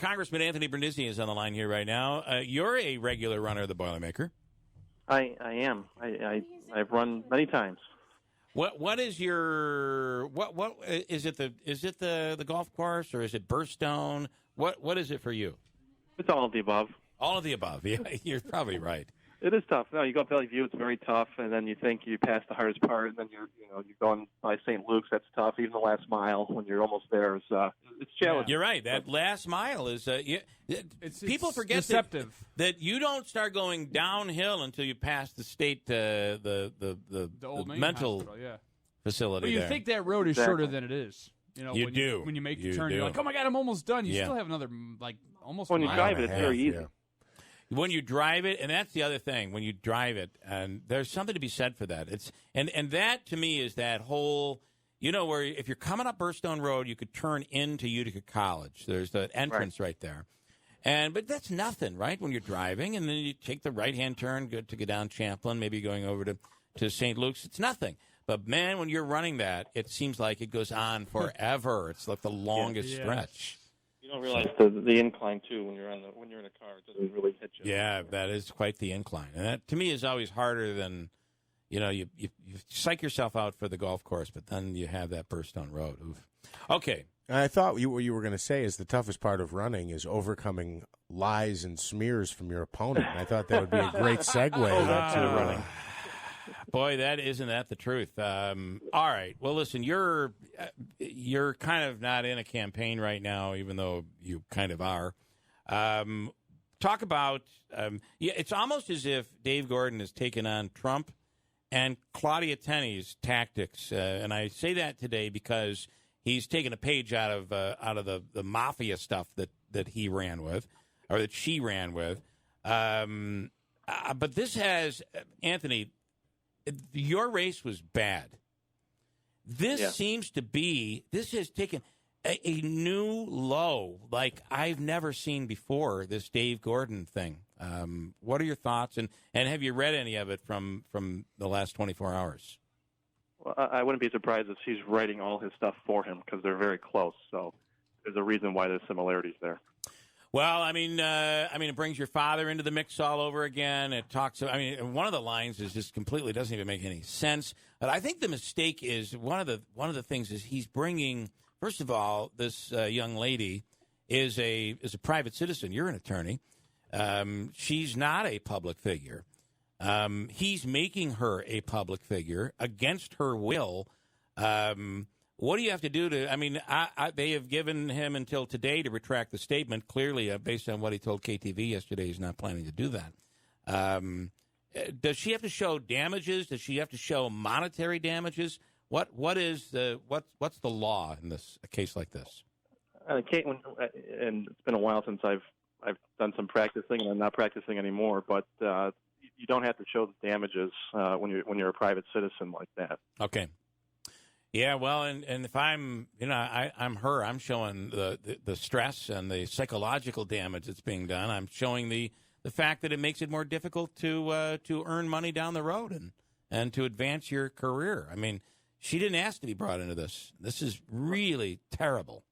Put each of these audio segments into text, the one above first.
Congressman Anthony Brindisi is on the line here right now. You're a regular runner of the Boilermaker. I am. I've run many times. What is your what is it the golf course, or is it Burstone? What is it for you? It's all of the above. All of the above. Yeah, you're probably right. It is tough. No, you go up Valley View, it's very tough, and then you think you passed the hardest part, and then you're going by St. Luke's. That's tough. Even the last mile, when you're almost there, is it's challenging. You're right. That last mile is people forget deceptive. That you don't start going downhill until you pass the state the old mental hospital, facility. Well, you there. think that road is shorter than it is. When you make the You turn, do. you're like, oh my God, I'm almost done. You still have another almost. When you a mile. drive it, it's very easy. Yeah. When you drive it, and that's the other thing, when you drive it, and there's something to be said for that. It's and that to me is that whole, where if you're coming up Burstone Road, you could turn into Utica College. There's the entrance right there, but that's nothing, right? When you're driving, and then you take the right hand turn to go down Champlain, maybe going over to St. Luke's. It's nothing. But man, when you're running that, it seems like it goes on forever. It's like the longest stretch. You don't realize the incline too when you're in a car. It doesn't really hit you. Yeah, that is quite the incline, and that to me is always harder than, you psych yourself out for the golf course, but then you have that Burstone Road. Oof. Okay. I thought what you were going to say is the toughest part of running is overcoming lies and smears from your opponent. And I thought that would be a great segue to running. Boy, isn't that the truth? All right. Well, listen, you're kind of not in a campaign right now, even though you kind of are. Talk about it's almost as if Dave Gordon has taken on Trump and Claudia Tenney's tactics, and I say that today because he's taken a page out of the mafia stuff that he ran with, or that she ran with. But this has, Anthony, your race was bad. This seems to be, this has taken a new low like I've never seen before, this Dave Gordon thing. What are your thoughts, and have you read any of it from the last 24 hours? Well, I wouldn't be surprised if he's writing all his stuff for him because they're very close. So there's a reason why there's similarities there. Well, I mean, it brings your father into the mix all over again. It talks. One of the lines is just completely doesn't even make any sense. But I think the mistake is one of the things is he's bringing. First of all, this young lady is a private citizen. You're an attorney. She's not a public figure. He's making her a public figure against her will. What do you have to do to? They have given him until today to retract the statement. Clearly, based on what he told KTV yesterday, he's not planning to do that. Does she have to show damages? Does she have to show monetary damages? What's the law in a case like this? Kate, and it's been a while since I've done some practicing, and I'm not practicing anymore. But you don't have to show the damages when you're a private citizen like that. Okay. Yeah, well, and if I'm her, I'm showing the stress and the psychological damage that's being done. I'm showing the fact that it makes it more difficult to earn money down the road and to advance your career. I mean, she didn't ask to be brought into this. This is really terrible.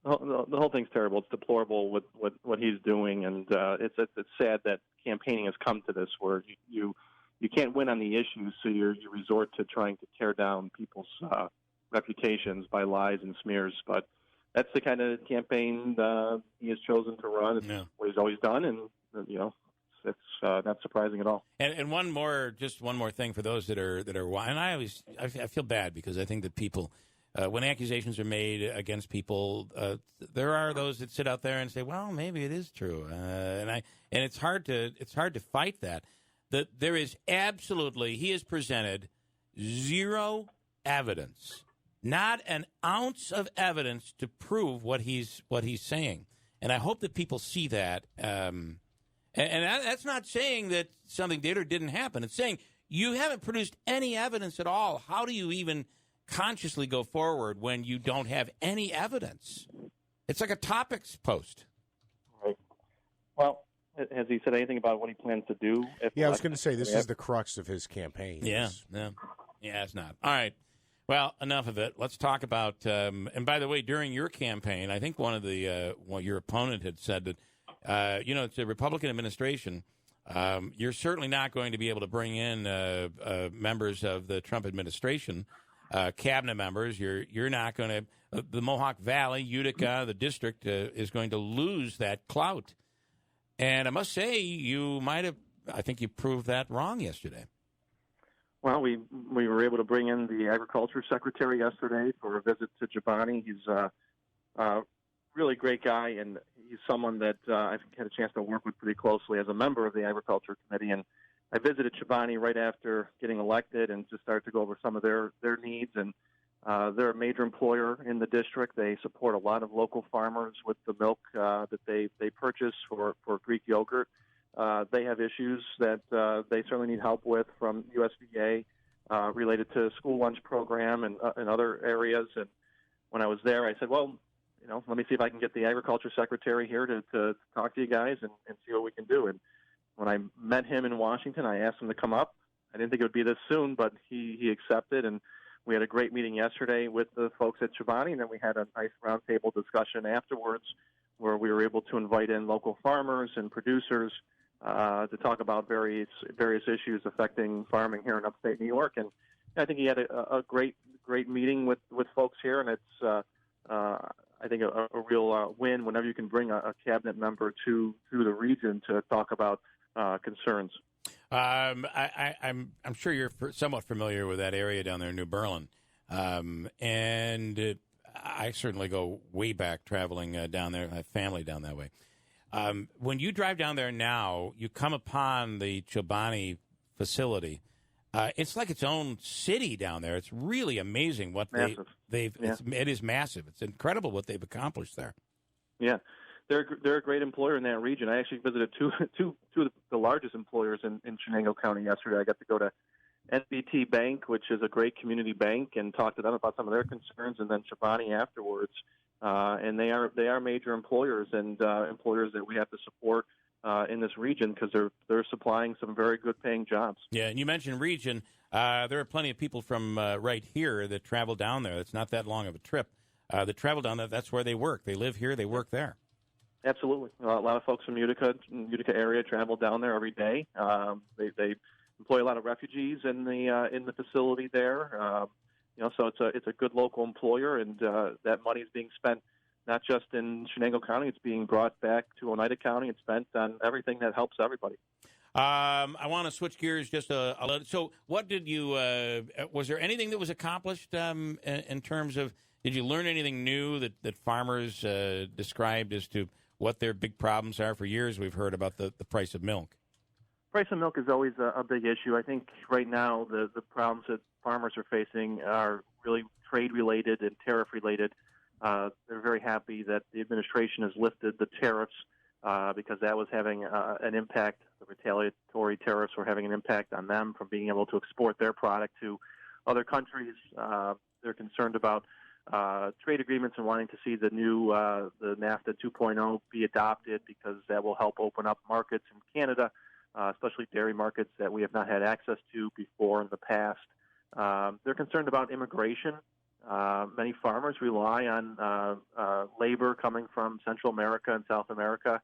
The whole thing's terrible. It's deplorable what he's doing, and it's sad that campaigning has come to this, where you can't win on the issues, so you resort to trying to tear down people's reputations by lies and smears. But that's the kind of campaign he has chosen to run. It's what he's always done, and it's not surprising at all. And one more thing for those that are, and I feel bad because I think that people, when accusations are made against people, there are those that sit out there and say, well, maybe it is true, and it's hard to fight that. That there is absolutely, he has presented zero evidence, not an ounce of evidence to prove what he's saying, and I hope that people see that. And that's not saying that something did or didn't happen. It's saying you haven't produced any evidence at all. How do you even consciously go forward when you don't have any evidence? It's like a topics post. Right. Well, has he said anything about what he plans to do? I was going to say, this is the crux of his campaign. Yeah, it's not. All right. Well, enough of it. Let's talk about. And by the way, during your campaign, I think one of the your opponent had said that it's a Republican administration. You're certainly not going to be able to bring in members of the Trump administration, cabinet members. You're not going to. The Mohawk Valley, Utica, the district is going to lose that clout. And I must say, you might have. I think you proved that wrong yesterday. Well, we were able to bring in the Agriculture Secretary yesterday for a visit to Chobani. He's a really great guy, and he's someone that I've had a chance to work with pretty closely as a member of the Agriculture Committee. And I visited Chobani right after getting elected and just started to go over some of their needs. And they're a major employer in the district. They support a lot of local farmers with the milk that they purchase for Greek yogurt. They have issues that they certainly need help with from USDA related to school lunch program and other areas. And when I was there, I said, well, let me see if I can get the Agriculture Secretary here to talk to you guys and see what we can do. And when I met him in Washington, I asked him to come up. I didn't think it would be this soon, but he accepted. And we had a great meeting yesterday with the folks at Chobani, and then we had a nice roundtable discussion afterwards where we were able to invite in local farmers and producers to talk about various issues affecting farming here in upstate New York. And I think he had a great meeting with folks here, and it's I think a real win whenever you can bring a cabinet member to the region to talk about concerns. I'm sure you're somewhat familiar with that area down there in New Berlin, and I certainly go way back traveling down there. I have family down that way. When you drive down there now, you come upon the Chobani facility. It's like its own city down there. It's really amazing what they've. It is massive. It's incredible what they've accomplished there. Yeah, they're a great employer in that region. I actually visited two of the largest employers in Chenango County yesterday. I got to go to NBT Bank, which is a great community bank, and talk to them about some of their concerns, and then Chobani afterwards. And they are major employers and employers that we have to support in this region because they're supplying some very good paying jobs. Yeah, and you mentioned region. There are plenty of people from right here that travel down there. It's not that long of a trip. That travel down there. That's where they work. They live here. They work there. Absolutely. A lot of folks from Utica area travel down there every day. They employ a lot of refugees in the facility there. So it's a good local employer, and that money is being spent not just in Chenango County. It's being brought back to Oneida County and spent on everything that helps everybody. I want to switch gears just a little. So what did you was there anything that was accomplished in terms of, did you learn anything new that farmers described as to what their big problems are? For years we've heard about the price of milk. Price of milk is always a big issue. I think right now the problems that farmers are facing are really trade-related and tariff-related. They're very happy that the administration has lifted the tariffs because that was having an impact. The retaliatory tariffs were having an impact on them from being able to export their product to other countries. They're concerned about trade agreements and wanting to see the new the NAFTA 2.0 be adopted because that will help open up markets in Canada, especially dairy markets that we have not had access to before in the past. They're concerned about immigration. Many farmers rely on labor coming from Central America and South America,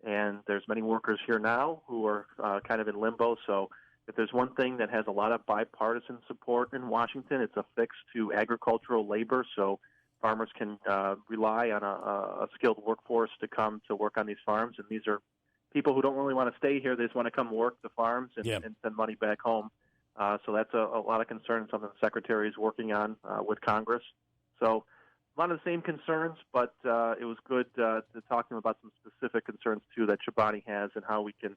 and there's many workers here now who are kind of in limbo. So if there's one thing that has a lot of bipartisan support in Washington, it's a fix to agricultural labor, so farmers can rely on a skilled workforce to come to work on these farms. And these are people who don't really want to stay here. They just want to come work the farms and send money back home. So that's a lot of concern, something the Secretary is working on with Congress. So a lot of the same concerns, but it was good to talk to him about some specific concerns, too, that Chobani has and how we can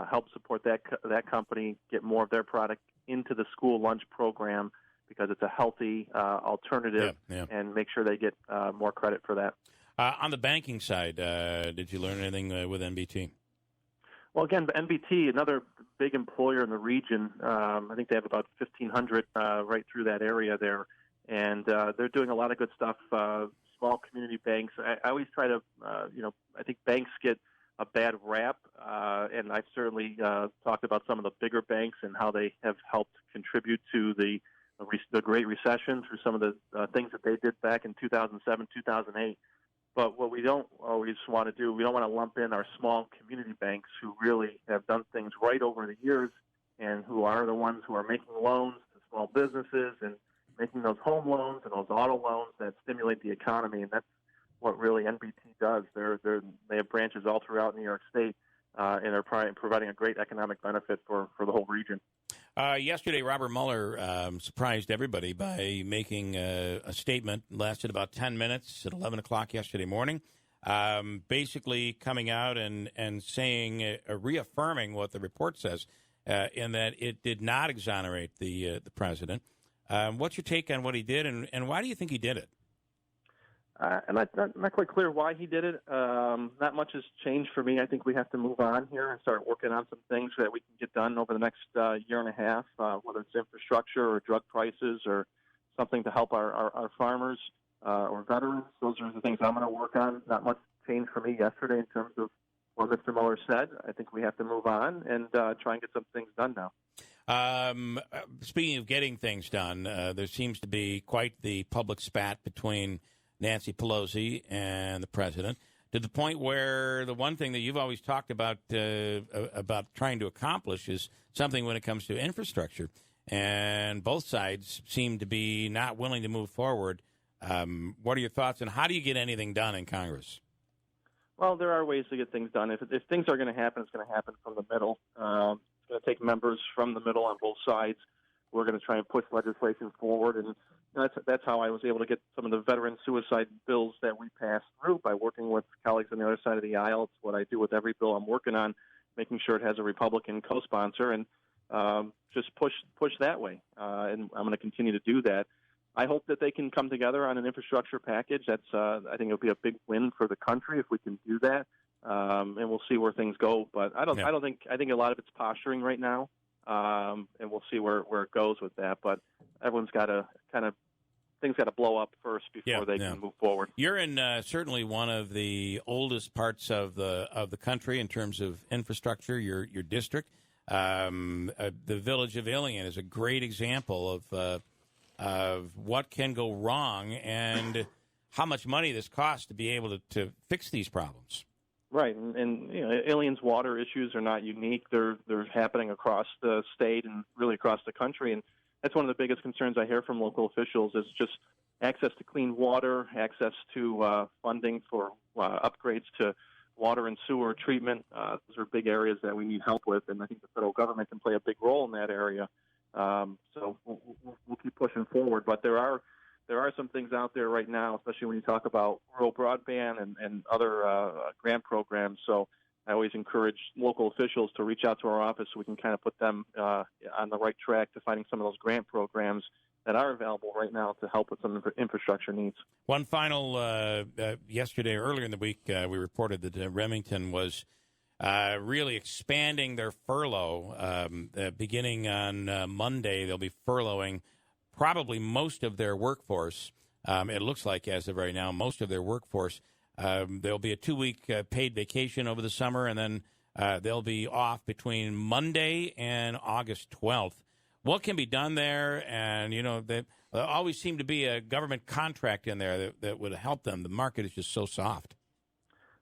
help support that company, get more of their product into the school lunch program because it's a healthy alternative, and make sure they get more credit for that. On the banking side, did you learn anything with NBT? Well, again, NBT, another big employer in the region. I think they have about 1,500 right through that area there, and they're doing a lot of good stuff. Small community banks. I always try to, I think banks get a bad rap, and I've certainly talked about some of the bigger banks and how they have helped contribute to the the Great Recession, through some of the things that they did back in 2007, 2008. But what we don't always want to do, we don't want to lump in our small community banks who really have done things right over the years and who are the ones who are making loans to small businesses and making those home loans and those auto loans that stimulate the economy. And that's what really NBT does. They have branches all throughout New York State, and are providing a great economic benefit for the whole region. Yesterday, Robert Mueller surprised everybody by making a statement. It lasted about 10 minutes at 11 o'clock yesterday morning, basically coming out and saying, reaffirming what the report says, in that it did not exonerate the president. What's your take on what he did, and why do you think he did it? I'm not quite clear why he did it. Not much has changed for me. I think we have to move on here and start working on some things that we can get done over the next year and a half, whether it's infrastructure or drug prices or something to help our farmers or veterans. Those are the things I'm going to work on. Not much changed for me yesterday in terms of what Mr. Mueller said. I think we have to move on and try and get some things done now. Speaking of getting things done, there seems to be quite the public spat between Nancy Pelosi and the president, to the point where the one thing that you've always talked about trying to accomplish is something when it comes to infrastructure. And both sides seem to be not willing to move forward. What are your thoughts, and how do you get anything done in Congress? Well, there are ways to get things done. If things are going to happen, it's going to happen from the middle. It's going to take members from the middle on both sides. We're going to try and push legislation forward, and that's how I was able to get some of the veteran suicide bills that we passed through, by working with colleagues on the other side of the aisle. It's what I do with every bill I'm working on, making sure it has a Republican co-sponsor, and just push that way. And I'm going to continue to do that. I hope that they can come together on an infrastructure package. I think it'll be a big win for the country if we can do that. And we'll see where things go. But I think a lot of it's posturing right now. And we'll see where it goes with that. But everyone's got to things got to blow up first before they can move forward. You're in certainly one of the oldest parts of the country in terms of infrastructure. Your district, the village of Ilion, is a great example of what can go wrong and how much money this costs to be able to fix these problems. Right, and Ilion's water issues are not unique. They're happening across the state and really across the country, and that's one of the biggest concerns I hear from local officials is just access to clean water, access to funding for upgrades to water and sewer treatment. Those are big areas that we need help with, and I think the federal government can play a big role in that area. So we'll keep pushing forward, but there are some things out there right now, especially when you talk about rural broadband and other grant programs. So I always encourage local officials to reach out to our office so we can kind of put them on the right track to finding some of those grant programs that are available right now to help with some infrastructure needs. One final, yesterday, earlier in the week, we reported that Remington was really expanding their furlough. Beginning on Monday, they'll be furloughing probably most of their workforce. It looks like, as of right now, most of their workforce. There'll be a 2-week paid vacation over the summer, and then they'll be off between Monday and August 12th. What can be done there? And, there always seem to be a government contract in there that would help them. The market is just so soft.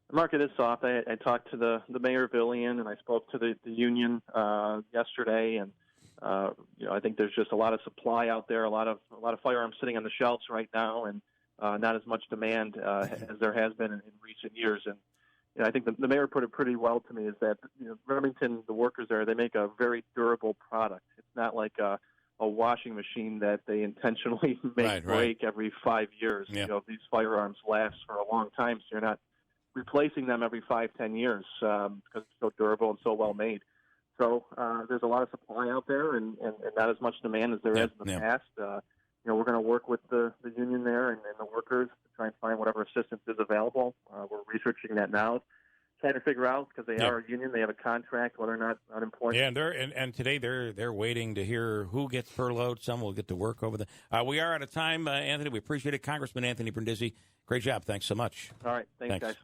The market is soft. I talked to the mayor of Ilion, and I spoke to the union yesterday, and I think there's just a lot of supply out there, a lot of firearms sitting on the shelves right now, and not as much demand as there has been in recent years. And I think the mayor put it pretty well to me, is that Remington, the workers there, they make a very durable product. It's not like a washing machine that they intentionally break every 5 years. Yeah. These firearms last for a long time, so you're not replacing them every 5-10 years because it's so durable and so well made. So there's a lot of supply out there, and not as much demand as there has in the past. We're going to work with the union there and the workers to try and find whatever assistance is available. We're researching that now, trying to figure out, because they are a union, they have a contract, whether or not unemployment. Yeah, and today they're waiting to hear who gets furloughed. Some will get to work over the. We are out of time, Anthony. We appreciate it, Congressman Anthony Brindisi. Great job. Thanks so much. All right, thanks. Guys.